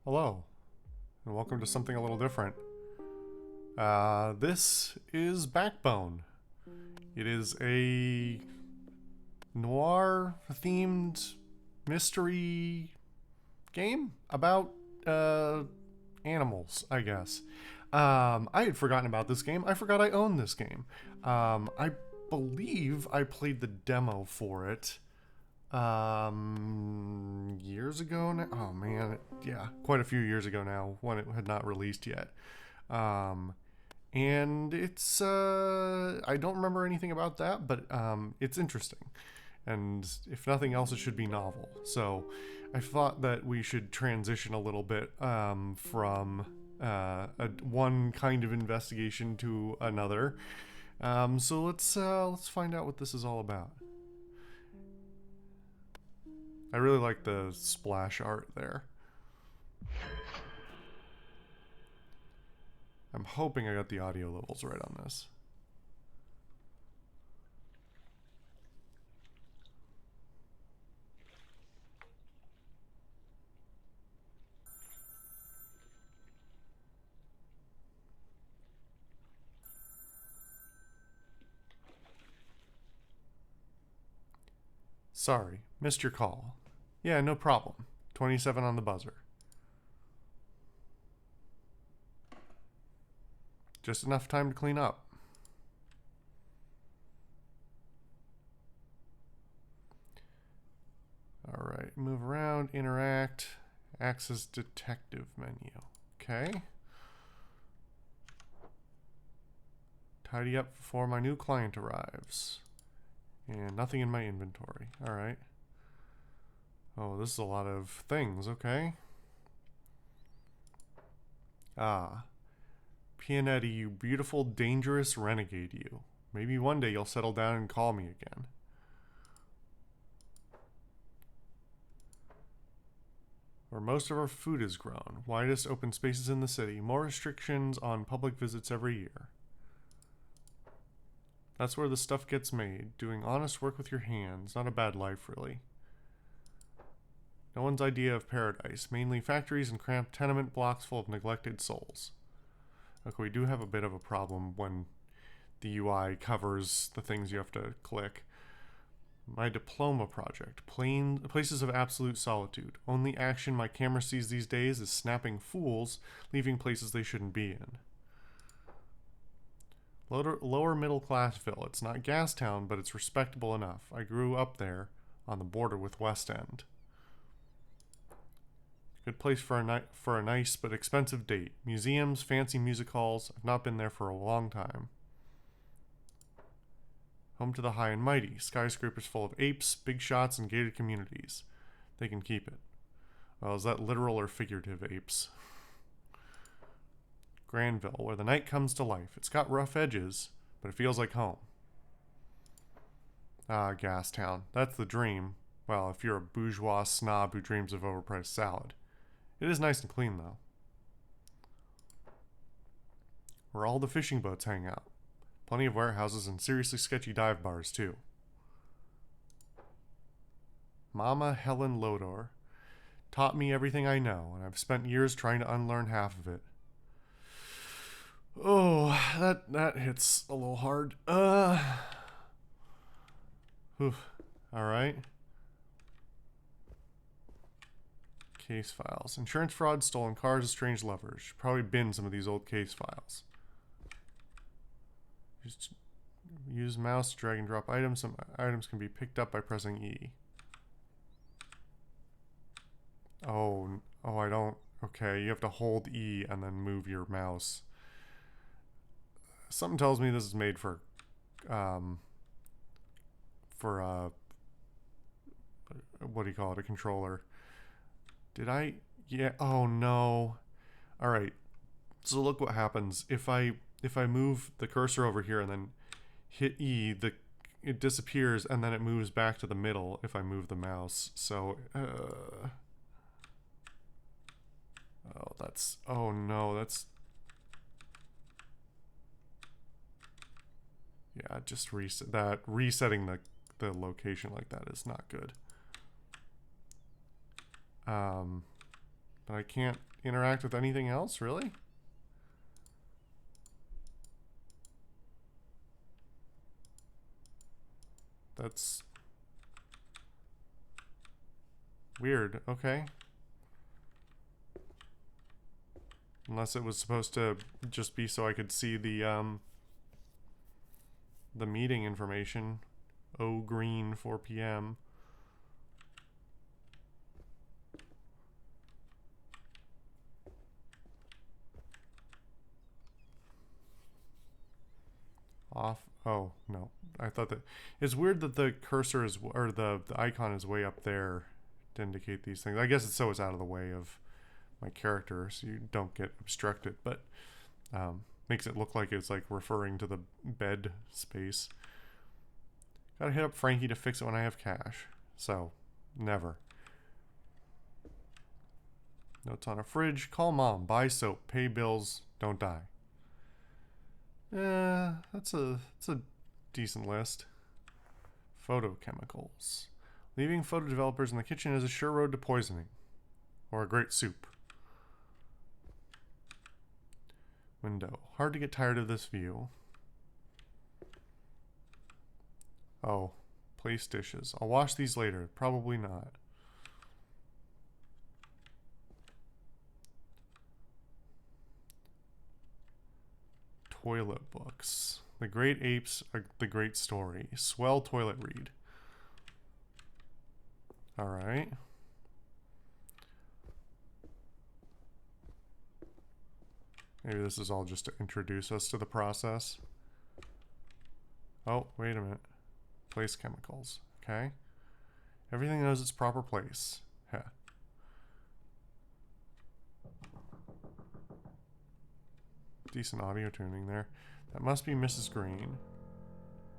Hello, and welcome to something a little different. This is Backbone. It is a noir-themed mystery game about animals, I guess. I had forgotten about this game. I forgot I owned this game. I believe I played the demo for it years ago now. Oh man, yeah, quite a few years ago now when it had not released yet. Um, and it's I don't remember anything about that, but it's interesting. And if nothing else, it should be novel. So I thought that we should transition a little bit from one kind of investigation to another. So let's find out what this is all about. I really like the splash art there. I'm hoping I got the audio levels right on this. Sorry, missed your call. Yeah, no problem. 27 on the buzzer. Just enough time to clean up. Alright, move around, interact, access detective menu. Okay. Tidy up before my new client arrives. And nothing in my inventory. Alright. Oh, this is a lot of things, okay. Ah. Pianetti, you beautiful, dangerous renegade, you. Maybe one day you'll settle down and call me again. Where most of our food is grown, widest open spaces in the city, more restrictions on public visits every year. That's where the stuff gets made, doing honest work with your hands, not a bad life, really. No one's idea of paradise, mainly factories and cramped tenement blocks full of neglected souls. Okay, we do have a bit of a problem when the UI covers the things you have to click. My diploma project, places of absolute solitude. Only action my camera sees these days is snapping fools, leaving places they shouldn't be in. Lower middle classville. It's not Gastown, but it's respectable enough. I grew up there, on the border with West End. Good place for a nice but expensive date. Museums, fancy music halls. I've not been there for a long time. Home to the high and mighty. Skyscrapers full of apes, big shots, and gated communities. They can keep it. Well, is that literal or figurative apes? Granville, where the night comes to life. It's got rough edges, but it feels like home. Ah, Gastown. That's the dream. Well, if you're a bourgeois snob who dreams of overpriced salad. It is nice and clean, though. Where all the fishing boats hang out. Plenty of warehouses and seriously sketchy dive bars, too. Mama Helen Lodor taught me everything I know, and I've spent years trying to unlearn half of it. Oh, that hits a little hard. Alright. Case files. Insurance fraud, stolen cars, strange lovers. Should probably bin some of these old case files. Just use mouse to drag and drop items. Some items can be picked up by pressing E. Oh, I don't. Okay, you have to hold E and then move your mouse. Something tells me this is made for what do you call it? A controller. Did I? Yeah. Oh no. All right. So look what happens if I move the cursor over here and then hit E. It disappears and then it moves back to the middle if I move the mouse. So. Oh, that's. Oh no. That's. Yeah, just resetting the location like that is not good. But I can't interact with anything else, really? That's weird. Okay. Unless it was supposed to just be so I could see the meeting information. Oh, green, 4 p.m. Off. Oh, no. I thought that... It's weird that the cursor is... Or the icon is way up there to indicate these things. I guess it's so it's out of the way of my character so you don't get obstructed. But makes it look like it's like referring to the bed space. Gotta hit up Frankie to fix it when I have cash. So, never. Notes on a fridge. Call mom. Buy soap. Pay bills. Don't die. Yeah, that's a decent list. Photochemicals. Leaving photo developers in the kitchen is a sure road to poisoning. Or a great soup. Window. Hard to get tired of this view. Oh, place dishes. I'll wash these later. Probably not. Toilet books. The Great Apes, The Great Story. Swell toilet read. Alright. Maybe this is all just to introduce us to the process. Oh, wait a minute. Place chemicals. Okay. Everything knows its proper place. Yeah. Decent audio tuning there. That must be Mrs. Green.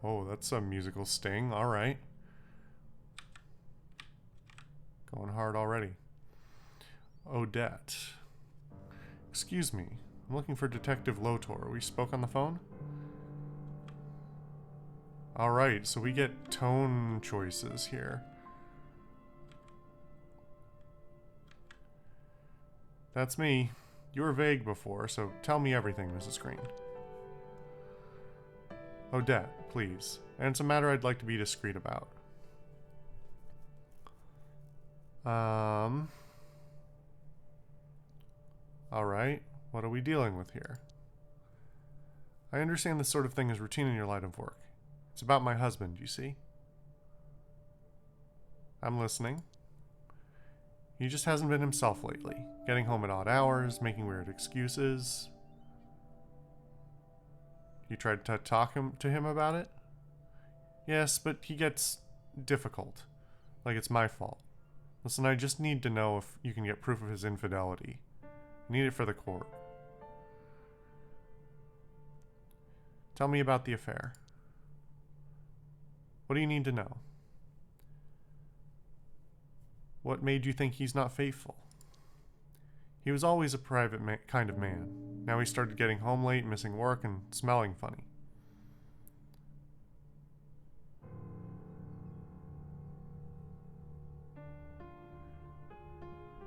Oh, that's a musical sting. Alright. Going hard already. Odette. Excuse me. I'm looking for Detective Lotor. We spoke on the phone? Alright, so we get tone choices here. That's me. You were vague before, so tell me everything, Mrs. Green. Odette, please. And it's a matter I'd like to be discreet about. Alright, what are we dealing with here? I understand this sort of thing is routine in your line of work. It's about my husband, you see? I'm listening. He just hasn't been himself lately. Getting home at odd hours, making weird excuses. You tried to talk to him about it? Yes, but he gets difficult. Like it's my fault. Listen, I just need to know if you can get proof of his infidelity. I need it for the court. Tell me about the affair. What do you need to know? What made you think he's not faithful? He was always a private kind of man. Now he started getting home late, missing work, and smelling funny.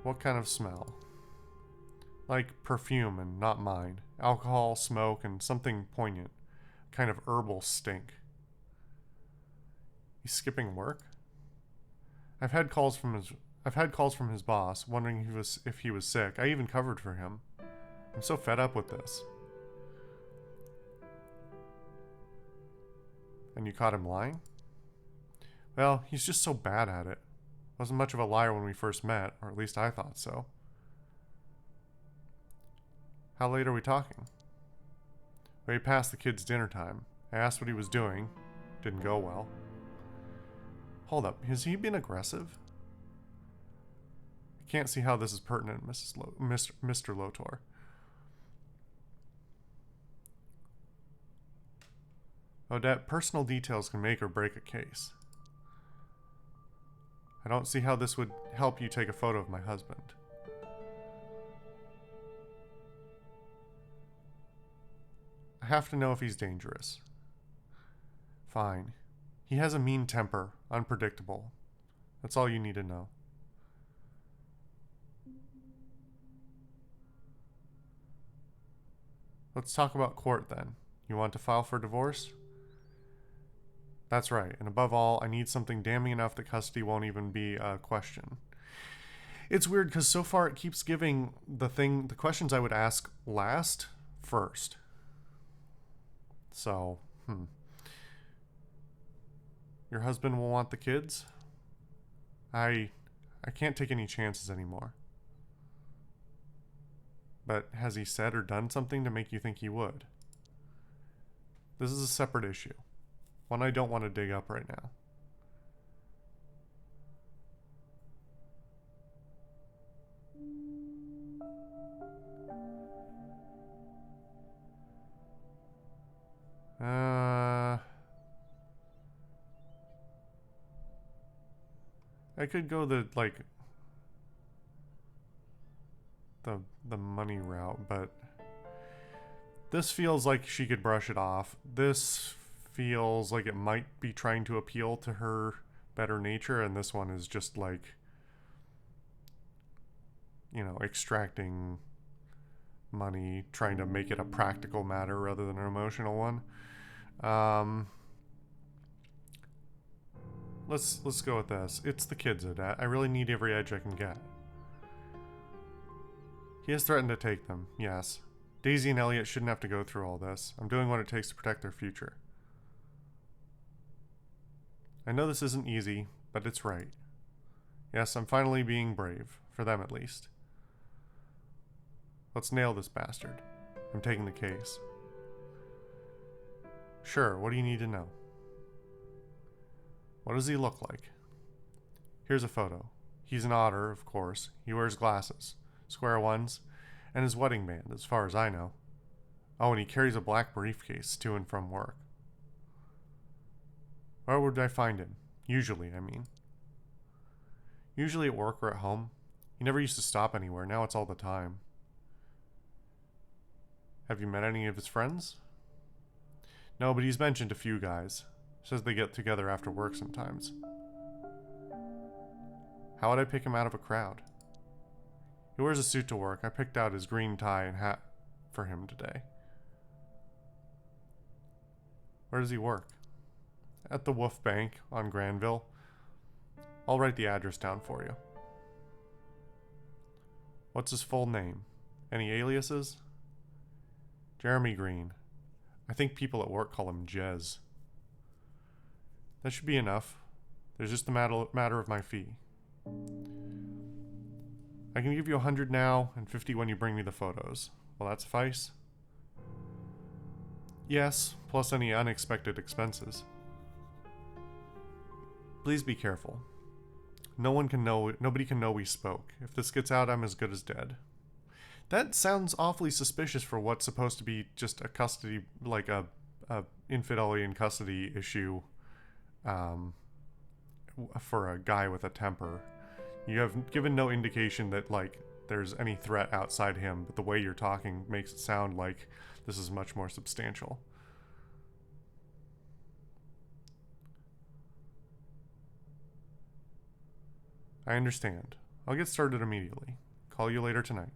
What kind of smell? Like perfume and not mine. Alcohol, smoke, and something poignant. Kind of herbal stink. He's skipping work? I've had calls from his boss, wondering if he was sick. I even covered for him. I'm so fed up with this. And you caught him lying? Well, he's just so bad at it. Wasn't much of a liar when we first met, or at least I thought so. How late are we talking? Way past the kids' dinner time. I asked what he was doing. Didn't go well. Hold up, has he been aggressive? I can't see how this is pertinent, Mr. Lotor. Odette, personal details can make or break a case. I don't see how this would help you take a photo of my husband. I have to know if he's dangerous. Fine. He has a mean temper, unpredictable. That's all you need to know. Let's talk about court then. You want to file for divorce? That's right. And above all, I need something damning enough that custody won't even be a question. It's weird because so far it keeps giving the questions I would ask last first. So, Your husband will want the kids? I can't take any chances anymore. But has he said or done something to make you think he would? This is a separate issue. One I don't want to dig up right now. I could go the money route, but this feels like she could brush it off. This feels like it might be trying to appeal to her better nature, and this one is just like, extracting money, trying to make it a practical matter rather than an emotional one. Let's go with this. It's the kids, Odette. I really need every edge I can get. He has threatened to take them, yes. Daisy and Elliot shouldn't have to go through all this. I'm doing what it takes to protect their future. I know this isn't easy, but it's right. Yes, I'm finally being brave, for them at least. Let's nail this bastard. I'm taking the case. Sure, what do you need to know? What does he look like? Here's a photo. He's an otter, of course. He wears glasses, square ones, and his wedding band, as far as I know. Oh, and he carries a black briefcase to and from work. Where would I find him? Usually, I mean. Usually at work or at home. He never used to stop anywhere, now it's all the time. Have you met any of his friends? No, but he's mentioned a few guys. Says they get together after work sometimes. How would I pick him out of a crowd? He wears a suit to work. I picked out his green tie and hat for him today. Where does he work? At the Wolf Bank on Granville. I'll write the address down for you. What's his full name? Any aliases? Jeremy Green. I think people at work call him Jez. That should be enough. There's just the matter of my fee. I can give you 100 now and 50 when you bring me the photos. Will that suffice? Yes, plus any unexpected expenses. Please be careful. Nobody can know we spoke. If this gets out, I'm as good as dead. That sounds awfully suspicious for what's supposed to be just a custody, like a infidelity in custody issue, for a guy with a temper. You have given no indication that, there's any threat outside him, but the way you're talking makes it sound like this is much more substantial. I understand. I'll get started immediately. Call you later tonight.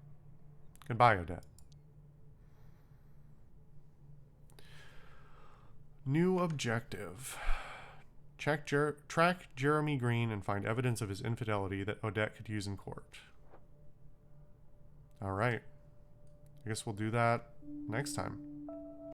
Goodbye, Odette. New objective. Track Jeremy Green and find evidence of his infidelity that Odette could use in court. Alright. I guess we'll do that next time.